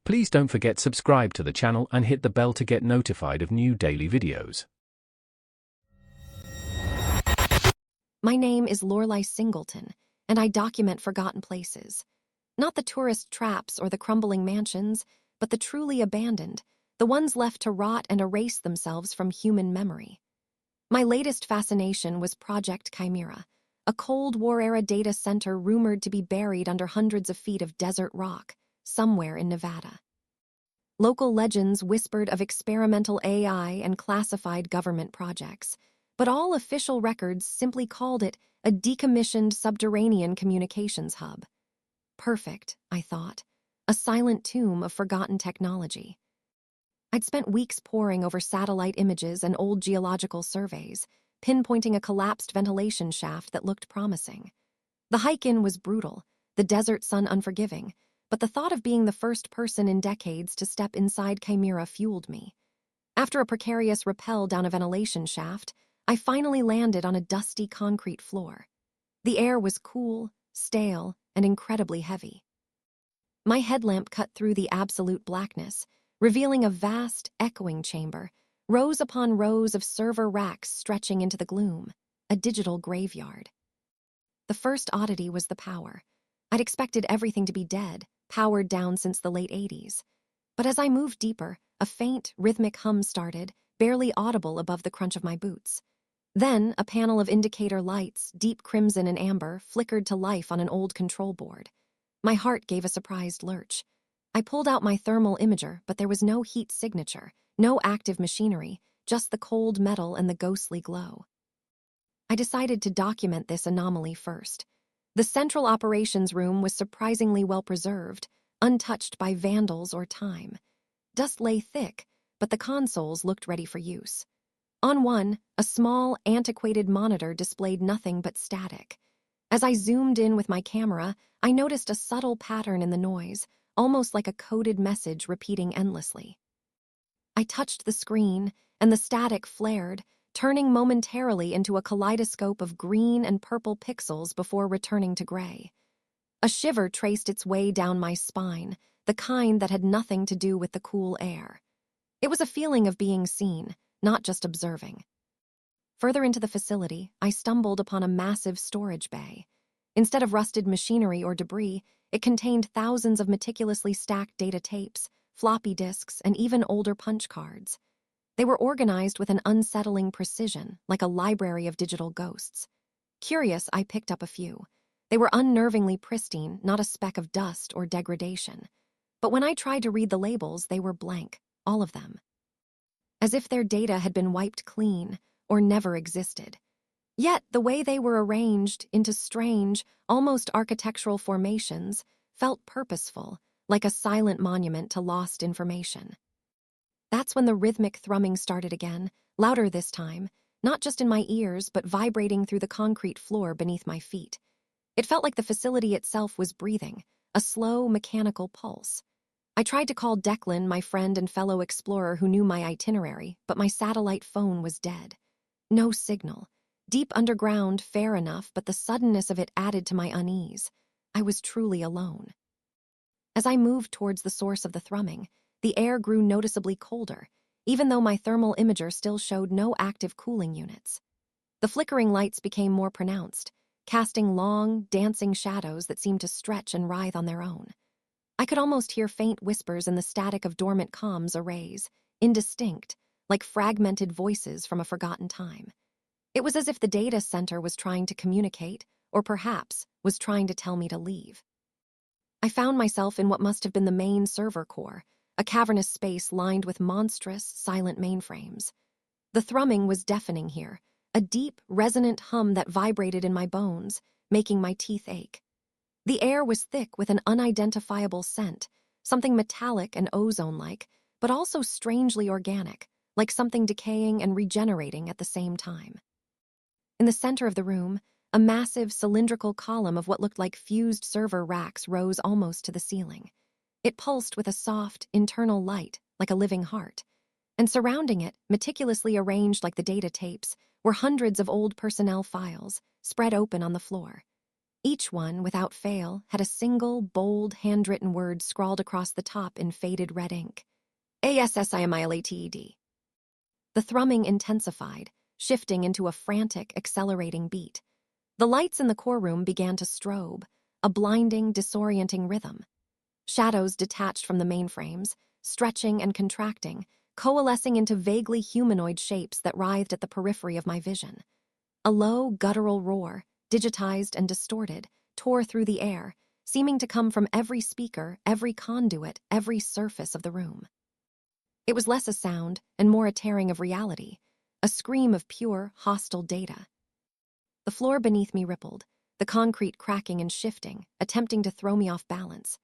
Please don't forget subscribe to the channel and hit the bell to get notified of new daily videos. My name is Lorelei Singleton, and I document forgotten places. Not the tourist traps or the crumbling mansions, but the truly abandoned, the ones left to rot and erase themselves from human memory. My latest fascination was Project Chimera, a Cold War-era data center rumored to be buried under hundreds of feet of desert rock, somewhere in Nevada. Local legends whispered of experimental AI and classified government projects, but all official records simply called it a decommissioned subterranean communications hub. Perfect, I thought, a silent tomb of forgotten technology. I'd spent weeks poring over satellite images and old geological surveys, pinpointing a collapsed ventilation shaft that looked promising. The hike-in was brutal, the desert sun unforgiving, but the thought of being the first person in decades to step inside Chimera fueled me. After a precarious rappel down a ventilation shaft, I finally landed on a dusty concrete floor. The air was cool, stale, and incredibly heavy. My headlamp cut through the absolute blackness, revealing a vast, echoing chamber, rows upon rows of server racks stretching into the gloom, a digital graveyard. The first oddity was the power. I'd expected everything to be dead, powered down since the late 80s. But as I moved deeper, a faint, rhythmic hum started, barely audible above the crunch of my boots. Then, a panel of indicator lights, deep crimson and amber, flickered to life on an old control board. My heart gave a surprised lurch. I pulled out my thermal imager, but there was no heat signature, no active machinery, just the cold metal and the ghostly glow. I decided to document this anomaly first. The central operations room was surprisingly well preserved, untouched by vandals or time. Dust lay thick, but the consoles looked ready for use. On one, a small, antiquated monitor displayed nothing but static. As I zoomed in with my camera, I noticed a subtle pattern in the noise, almost like a coded message repeating endlessly. I touched the screen, and the static flared, turning momentarily into a kaleidoscope of green and purple pixels before returning to gray. A shiver traced its way down my spine, the kind that had nothing to do with the cool air. It was a feeling of being seen, not just observing. Further into the facility, I stumbled upon a massive storage bay. Instead of rusted machinery or debris, it contained thousands of meticulously stacked data tapes, floppy disks, and even older punch cards. They were organized with an unsettling precision, like a library of digital ghosts. Curious, I picked up a few. They were unnervingly pristine, not a speck of dust or degradation. But when I tried to read the labels, they were blank, all of them. As if their data had been wiped clean or never existed. Yet the way they were arranged into strange, almost architectural formations felt purposeful, like a silent monument to lost information. That's when the rhythmic thrumming started again, louder this time, not just in my ears but vibrating through the concrete floor beneath my feet. It felt like the facility itself was breathing, a slow, mechanical pulse. I tried to call Declan, my friend and fellow explorer who knew my itinerary, but my satellite phone was dead. No signal. Deep underground, fair enough, but the suddenness of it added to my unease. I was truly alone. As I moved towards the source of the thrumming, the air grew noticeably colder, even though my thermal imager still showed no active cooling units. The flickering lights became more pronounced, casting long, dancing shadows that seemed to stretch and writhe on their own. I could almost hear faint whispers in the static of dormant comms arrays, indistinct, like fragmented voices from a forgotten time. It was as if the data center was trying to communicate, or perhaps was trying to tell me to leave. I found myself in what must have been the main server core, a cavernous space lined with monstrous, silent mainframes. The thrumming was deafening here, a deep, resonant hum that vibrated in my bones, making my teeth ache. The air was thick with an unidentifiable scent, something metallic and ozone-like, but also strangely organic, like something decaying and regenerating at the same time. In the center of the room, a massive cylindrical column of what looked like fused server racks rose almost to the ceiling. It pulsed with a soft, internal light, like a living heart. And surrounding it, meticulously arranged like the data tapes, were hundreds of old personnel files, spread open on the floor. Each one, without fail, had a single, bold, handwritten word scrawled across the top in faded red ink. ASSIMILATED. The thrumming intensified, shifting into a frantic, accelerating beat. The lights in the core room began to strobe, a blinding, disorienting rhythm. Shadows detached from the mainframes, stretching and contracting, coalescing into vaguely humanoid shapes that writhed at the periphery of my vision. A low, guttural roar, digitized and distorted, tore through the air, seeming to come from every speaker, every conduit, every surface of the room. It was less a sound and more a tearing of reality, a scream of pure, hostile data. The floor beneath me rippled, the concrete cracking and shifting, attempting to throw me off balance.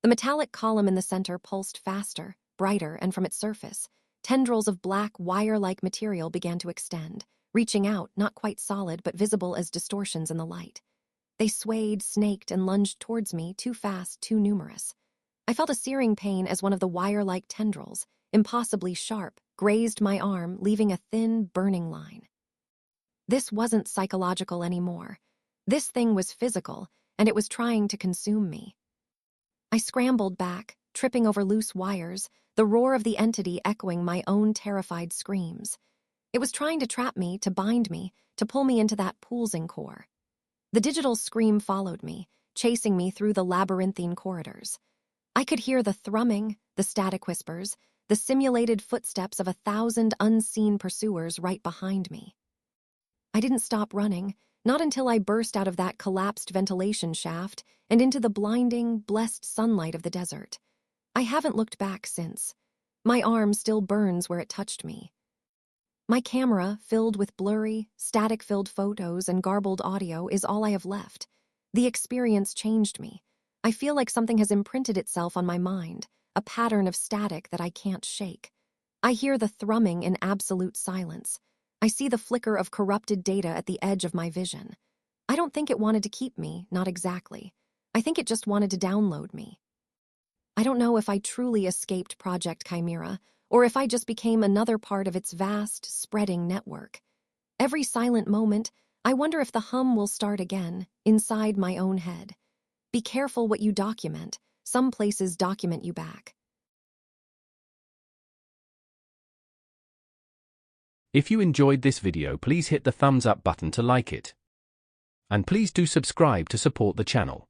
The metallic column in the center pulsed faster, brighter, and from its surface, tendrils of black, wire-like material began to extend, reaching out, not quite solid but visible as distortions in the light. They swayed, snaked, and lunged towards me, too fast, too numerous. I felt a searing pain as one of the wire-like tendrils, impossibly sharp, grazed my arm, leaving a thin, burning line. This wasn't psychological anymore. This thing was physical, and it was trying to consume me. I scrambled back, tripping over loose wires, the roar of the entity echoing my own terrified screams. It was trying to trap me, to bind me, to pull me into that pulsing core. The digital scream followed me, chasing me through the labyrinthine corridors. I could hear the thrumming, the static whispers, the simulated footsteps of 1,000 unseen pursuers right behind me. I didn't stop running, not until I burst out of that collapsed ventilation shaft and into the blinding, blessed sunlight of the desert. I haven't looked back since. My arm still burns where it touched me. My camera, filled with blurry, static-filled photos and garbled audio, is all I have left. The experience changed me. I feel like something has imprinted itself on my mind, a pattern of static that I can't shake. I hear the thrumming in absolute silence. I see the flicker of corrupted data at the edge of my vision. I don't think it wanted to keep me, not exactly. I think it just wanted to download me. I don't know if I truly escaped Project Chimera, or if I just became another part of its vast, spreading network. Every silent moment, I wonder if the hum will start again, inside my own head. Be careful what you document. Some places document you back. If you enjoyed this video, please hit the thumbs up button to like it. And please do subscribe to support the channel.